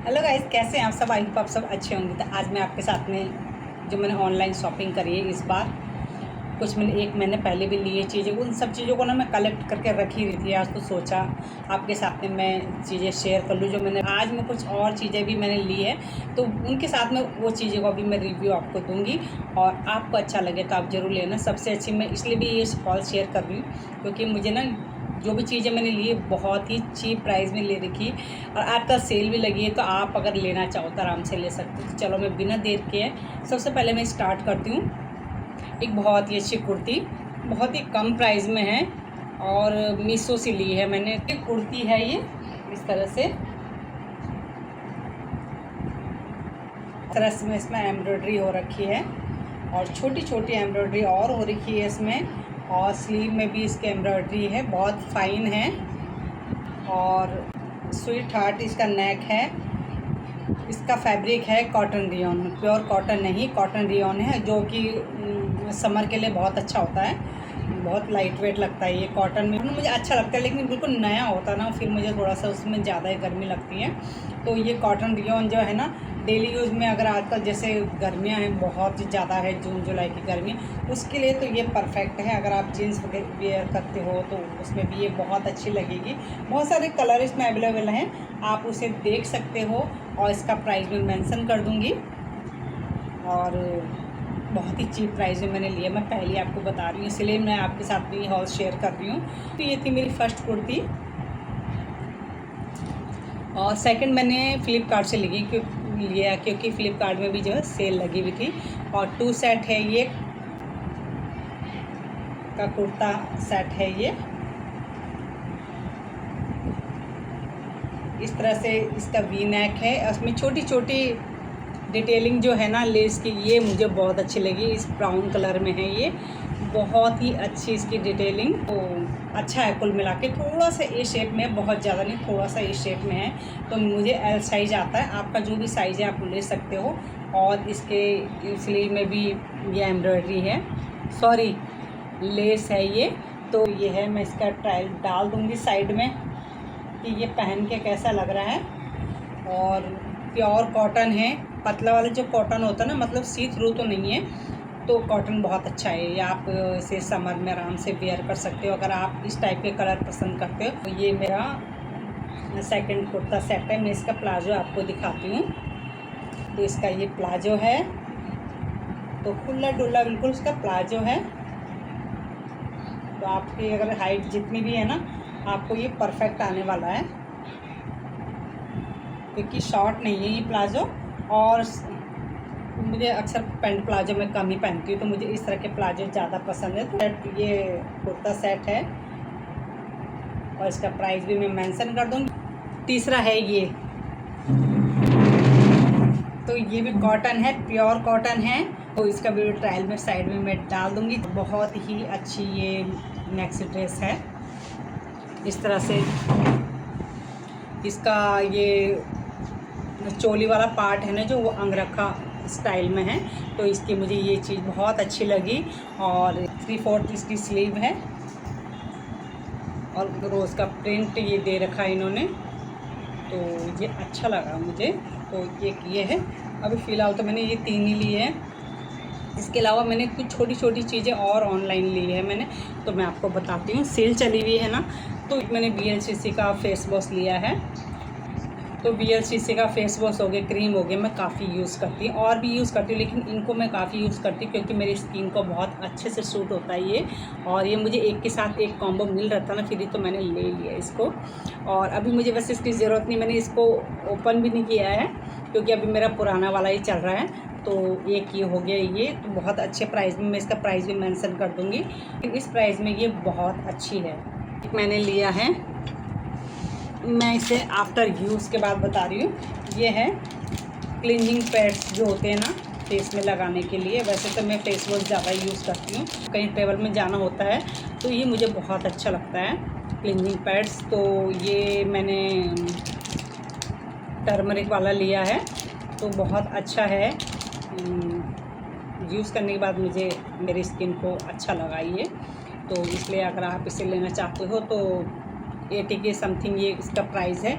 Hello guys, कैसे हैं आप सब। आई होप आप सब अच्छे होंगे। तो आज मैं आपके साथ में जो मैंने ऑनलाइन शॉपिंग करी है इस बार, कुछ मैंने एक महीने पहले भी लिए चीज़ें, उन सब चीज़ों को ना मैं कलेक्ट करके रख ही रही थी। आज तो सोचा आपके साथ में मैं चीज़ें शेयर कर लूँ जो मैंने आज में कुछ और चीज़ें भी मैंने ली है, तो उनके साथ में वो चीज़ों का भी मैं रिव्यू आपको दूँगी और आपको अच्छा लगे तो आप ज़रूर लेना। सबसे अच्छी मैं इसलिए भी ये हॉल शेयर कर रही हूँ क्योंकि मुझे ना जो भी चीज़ें मैंने ली है बहुत ही चीप प्राइस में ले रखी और आजकल सेल भी लगी है, तो आप अगर लेना चाहो तो आराम से ले सकते हो। तो चलो मैं बिना देर के सबसे पहले मैं स्टार्ट करती हूँ। एक बहुत ही अच्छी कुर्ती, बहुत ही कम प्राइस में है और मीशो से ली है मैंने। एक कुर्ती है ये, इस तरह से में इसमें एम्ब्रॉयडरी हो रखी है और छोटी छोटी एम्ब्रॉयडरी और हो रखी है इसमें, और स्लीव में भी इसके एम्ब्रॉयडरी है, बहुत फाइन है। और स्वीट हार्ट इसका नेक है। इसका फैब्रिक है कॉटन रियॉन, प्योर कॉटन नहीं, कॉटन रियॉन है, जो कि समर के लिए बहुत अच्छा होता है। बहुत लाइट वेट लगता है ये कॉटन में, मुझे अच्छा लगता है, लेकिन बिल्कुल नया होता ना फिर मुझे थोड़ा सा उसमें ज़्यादा ही गर्मी लगती है। तो ये कॉटन रियॉन जो है ना, डेली यूज़ में अगर आजकल जैसे गर्मियाँ हैं, बहुत ज़्यादा है जून जुलाई की गर्मी, उसके लिए तो ये परफेक्ट है। अगर आप जीन्स वेयर करते हो तो उसमें भी ये बहुत अच्छी लगेगी। बहुत सारे कलर इसमें अवेलेबल हैं, आप उसे देख सकते हो और इसका प्राइस मैं मेंशन कर दूँगी। और बहुत ही चीप प्राइस में मैंने लिया, मैं पहले आपको बता रही हूँ, इसलिए मैं आपके साथ भी हॉल शेयर कर रही हूँ। तो ये थी मेरी फर्स्ट कुर्ती। और सेकंड मैंने फ़्लिपकार्ट से लिया क्योंकि फ़्लिपकार्ट में भी जो है सेल लगी हुई थी। और 2 सेट है ये का कुर्ता सेट है ये, इस तरह से इसका वी नेक है। उसमें छोटी छोटी डिटेलिंग जो है ना लेस की, ये मुझे बहुत अच्छी लगी। इस ब्राउन कलर में है ये, बहुत ही अच्छी इसकी डिटेलिंग। तो अच्छा है कुल मिला के। थोड़ा सा ए शेप में, बहुत ज़्यादा नहीं, थोड़ा सा ए शेप में है। तो मुझे एल साइज़ आता है, आपका जो भी साइज़ है आप ले सकते हो। और इसके स्लीव में भी ये एम्ब्रॉयडरी है, सॉरी लेस है ये। तो ये है, मैं इसका ट्रायल डाल दूँगी साइड में कि ये पहन के कैसा लग रहा है। और प्योर कॉटन है, पतला वाला जो कॉटन होता है ना, मतलब सी थ्रू तो नहीं है, तो कॉटन बहुत अच्छा है ये। आप इसे समर में आराम से वेयर कर सकते हो अगर आप इस टाइप के कलर पसंद करते हो। तो ये मेरा सेकंड कुर्ता सेट है। मैं इसका प्लाजो आपको दिखाती हूँ। तो इसका ये प्लाजो है, तो खुला डुल्ला बिल्कुल इसका प्लाजो है। तो आपकी अगर हाइट जितनी भी है ना, आपको ये परफेक्ट आने वाला है क्योंकि शॉर्ट नहीं है ये प्लाजो। और मुझे अक्सर पैंट प्लाजो में कम ही पहनती हूँ, तो मुझे इस तरह के प्लाजो ज़्यादा पसंद है। तो ये कुर्ता सेट है और इसका प्राइस भी मैं मेंशन कर दूँगी। तीसरा है ये, तो ये भी कॉटन है, प्योर कॉटन है। तो इसका वीडियो ट्रायल में साइड में मैं डाल दूँगी। बहुत ही अच्छी ये नेक्स्ट ड्रेस है। इस तरह से इसका ये चोली वाला पार्ट है ना, जो वो अंगरखा स्टाइल में है, तो इसकी मुझे ये चीज़ बहुत अच्छी लगी। और 3/4 इसकी स्लीव है और रोज़ का प्रिंट ये दे रखा है इन्होंने, तो ये अच्छा लगा मुझे। तो ये है। अभी फ़िलहाल तो मैंने ये 3 ही ली है। इसके अलावा मैंने कुछ छोटी छोटी चीज़ें और ऑनलाइन ली है मैंने, तो मैं आपको बताती हूँ। सेल चली हुई है ना, तो मैंने VLCC का फेस वॉश लिया है। तो VLCC का फेस वॉश हो गया, क्रीम हो गया, मैं काफ़ी यूज़ करती हूँ और भी यूज़ करती हूँ, लेकिन इनको मैं काफ़ी यूज़ करती हूँ क्योंकि मेरी स्किन को बहुत अच्छे से सूट होता है ये। और ये मुझे एक के साथ एक कॉम्बो मिल रहा था ना, फिर तो मैंने ले लिया इसको। और अभी मुझे वैसे इसकी ज़रूरत नहीं, मैंने इसको ओपन भी नहीं किया है क्योंकि अभी मेरा पुराना वाला ही चल रहा है। तो एक ये हो गया ये, तो बहुत अच्छे प्राइस में, मैं इसका प्राइस भी मेंशन कर दूँगी। लेकिन इस प्राइस में ये बहुत अच्छी है। मैंने लिया है, मैं इसे आफ्टर यूज़ के बाद बता रही हूँ। ये है क्लींजिंग पैड्स जो होते हैं ना फेस में लगाने के लिए। वैसे तो मैं फेस वॉश ज़्यादा यूज़ करती हूँ, कहीं ट्रेवल में जाना होता है तो ये मुझे बहुत अच्छा लगता है क्लींजिंग पैड्स। तो ये मैंने टर्मरिक वाला लिया है, तो बहुत अच्छा है। यूज़ करने के बाद मुझे मेरी स्किन को अच्छा लगा ये, तो इसलिए अगर आप इसे लेना चाहते हो तो 80 के समथिंग ये इसका प्राइस है।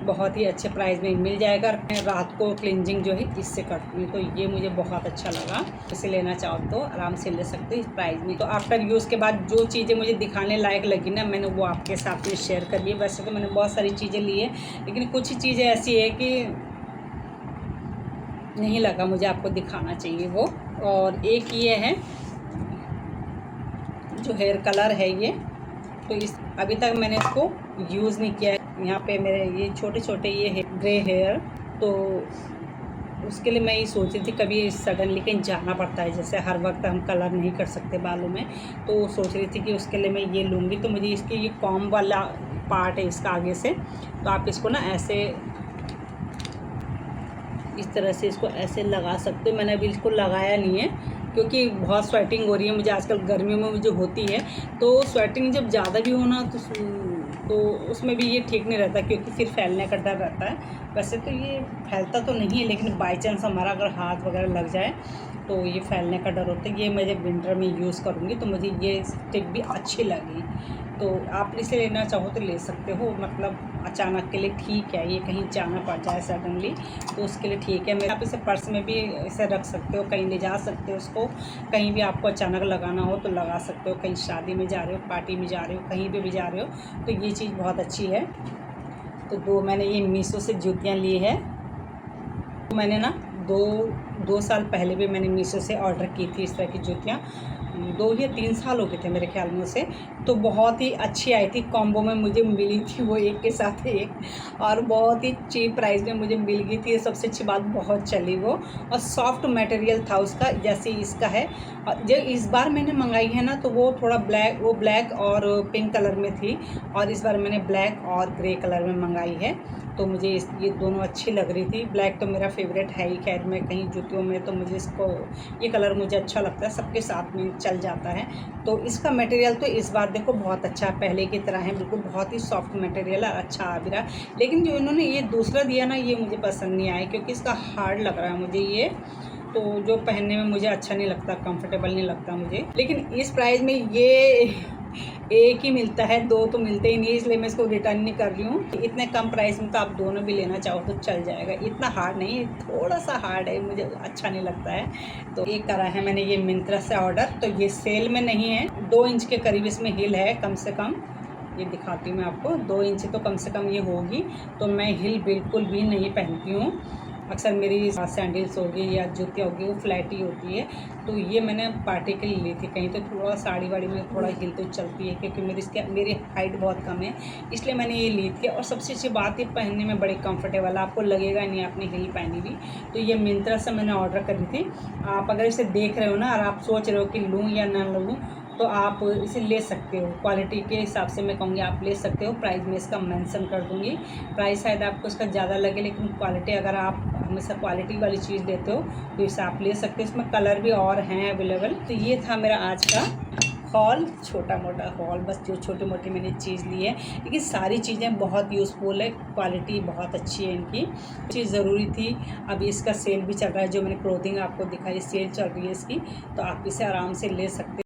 बहुत ही अच्छे प्राइस में मिल जाएगा। मैं रात को क्लिनजिंग जो है इससे करती हूँ, तो ये मुझे बहुत अच्छा लगा। इसे लेना चाहो तो आराम से ले सकते हो इस प्राइस में। तो आफ्टर यूज़ के बाद जो चीज़ें मुझे दिखाने लायक लगी ना, मैंने वो आपके साथ में शेयर कर ली। वैसे तो मैंने बहुत सारी चीज़ें ली है, लेकिन कुछ चीज़ें ऐसी है कि नहीं लगा मुझे आपको दिखाना चाहिए वो। और एक ये है जो हेयर कलर है ये, तो इस अभी तक मैंने इसको यूज़ नहीं किया है। यहाँ पे मेरे ये छोटे छोटे ये है ग्रे हेयर, तो उसके लिए मैं ये सोच रही थी कभी सडनली कहीं जाना पड़ता है, जैसे हर वक्त हम कलर नहीं कर सकते बालों में, तो सोच रही थी कि उसके लिए मैं ये लूँगी। तो मुझे इसके ये कॉम्ब वाला पार्ट है इसका आगे से, तो आप इसको ना ऐसे इस तरह से इसको ऐसे लगा सकते हो। मैंने अभी इसको लगाया नहीं है क्योंकि बहुत स्वेटिंग हो रही है मुझे आजकल, गर्मियों में मुझे होती है, तो स्वेटिंग जब ज़्यादा भी हो ना तो उसमें भी ये ठीक नहीं रहता, क्योंकि फिर फैलने का डर रहता है। वैसे तो ये फैलता तो नहीं है, लेकिन बाई चांस हमारा अगर हाथ वगैरह लग जाए तो ये फैलने का डर होता है। ये मैं जब विंटर में यूज़ करूँगी तो मुझे ये स्टिक भी अच्छी लगी, तो आप इसे लेना चाहो तो ले सकते हो। मतलब अचानक के लिए ठीक है, ये कहीं जाना पड़ जाए सडनली तो उसके लिए ठीक है। मैं आप इसे पर्स में भी इसे रख सकते हो, कहीं ले जा सकते हो उसको, कहीं भी आपको अचानक लगाना हो तो लगा सकते हो। कहीं शादी में जा रहे हो, पार्टी में जा रहे हो, कहीं पे भी जा रहे हो, तो ये चीज़ बहुत अच्छी है। तो दो मैंने ये मीशो से जूतियाँ ली है। तो मैंने ना दो साल पहले भी मैंने मीशो से ऑर्डर की थी इस तरह की जूतियाँ, 2 या 3 साल हो गए थे मेरे ख्याल में उसे। तो बहुत ही अच्छी आई थी, कॉम्बो में मुझे मिली थी वो एक के साथ एक, और बहुत ही चीप प्राइस में मुझे मिल गई थी। सबसे अच्छी बात, बहुत चली वो, और सॉफ्ट मटेरियल था उसका जैसे इसका है। जो इस बार मैंने मंगाई है ना, तो वो थोड़ा ब्लैक और पिंक कलर में थी, और इस बार मैंने ब्लैक और ग्रे कलर में मंगाई है। तो मुझे ये दोनों अच्छी लग रही थी। ब्लैक तो मेरा फेवरेट है ही, खैर मैं कहीं जूतियों में तो मुझे इसको ये कलर मुझे अच्छा लगता है, सबके साथ में चल जाता है। तो इसका मटेरियल तो इस बार देखो बहुत अच्छा पहले की तरह है, बिल्कुल बहुत ही सॉफ्ट मटेरियल है, अच्छा आ भी रहा। लेकिन जो इन्होंने ये दूसरा दिया ना, ये मुझे पसंद नहीं आया, क्योंकि इसका हार्ड लग रहा है मुझे ये, तो जो पहनने में मुझे अच्छा नहीं लगता, कंफर्टेबल नहीं लगता मुझे। लेकिन इस प्राइस में ये एक ही मिलता है, दो तो मिलते ही नहीं, इसलिए मैं इसको रिटर्न नहीं कर रही हूँ। इतने कम प्राइस में तो आप दोनों भी लेना चाहो तो चल जाएगा। इतना हार्ड नहीं है, थोड़ा सा हार्ड है, मुझे अच्छा नहीं लगता है। तो एक करा है मैंने ये मिंत्रा से ऑर्डर, तो ये सेल में नहीं है। 2 इंच के करीब इसमें हिल है कम से कम, ये दिखाती हूँ मैं आपको, 2 इंच तो कम से कम ये होगी। तो मैं हिल बिल्कुल भी नहीं पहनती हूँ, अक्सर मेरी सैंडल्स होगी या जूतियाँ होगी वो फ्लैट ही होती है। तो ये मैंने पार्टी के लिए ली थी, कहीं तो थोड़ा साड़ी वाड़ी में थोड़ा हिल तो चलती है, क्योंकि मेरी हाइट बहुत कम है, इसलिए मैंने ये ली थी। और सबसे अच्छी बात है पहनने में बड़ी कंफर्टेबल, आपको लगेगा नहीं आपने हिल पहनी हुई। तो ये मिंत्रा से मैंने ऑर्डर करी थी। आप अगर इसे देख रहे हो ना और आप सोच रहे हो कि लूँ या ना लूँ, तो आप इसे ले सकते हो। क्वालिटी के हिसाब से मैं कहूँगी आप ले सकते हो। प्राइस में इसका मेंशन कर दूँगी, प्राइस शायद आपको इसका ज़्यादा लगे, लेकिन क्वालिटी अगर आप हमेशा क्वालिटी वाली चीज़ लेते हो तो इसे आप ले सकते हो। इसमें कलर भी और हैं अवेलेबल। तो ये था मेरा आज का हॉल, छोटा मोटा हॉल, बस जो छोटी मोटी मैंने चीज़ ली है, लेकिन सारी चीज़ें बहुत यूज़फुल है, क्वालिटी बहुत अच्छी है इनकी। चीज़ ज़रूरी थी। अभी इसका सेल भी चल रहा है, जो मैंने क्लोथिंग आपको दिखाई सेल चल रही है इसकी, तो आप इसे आराम से ले सकते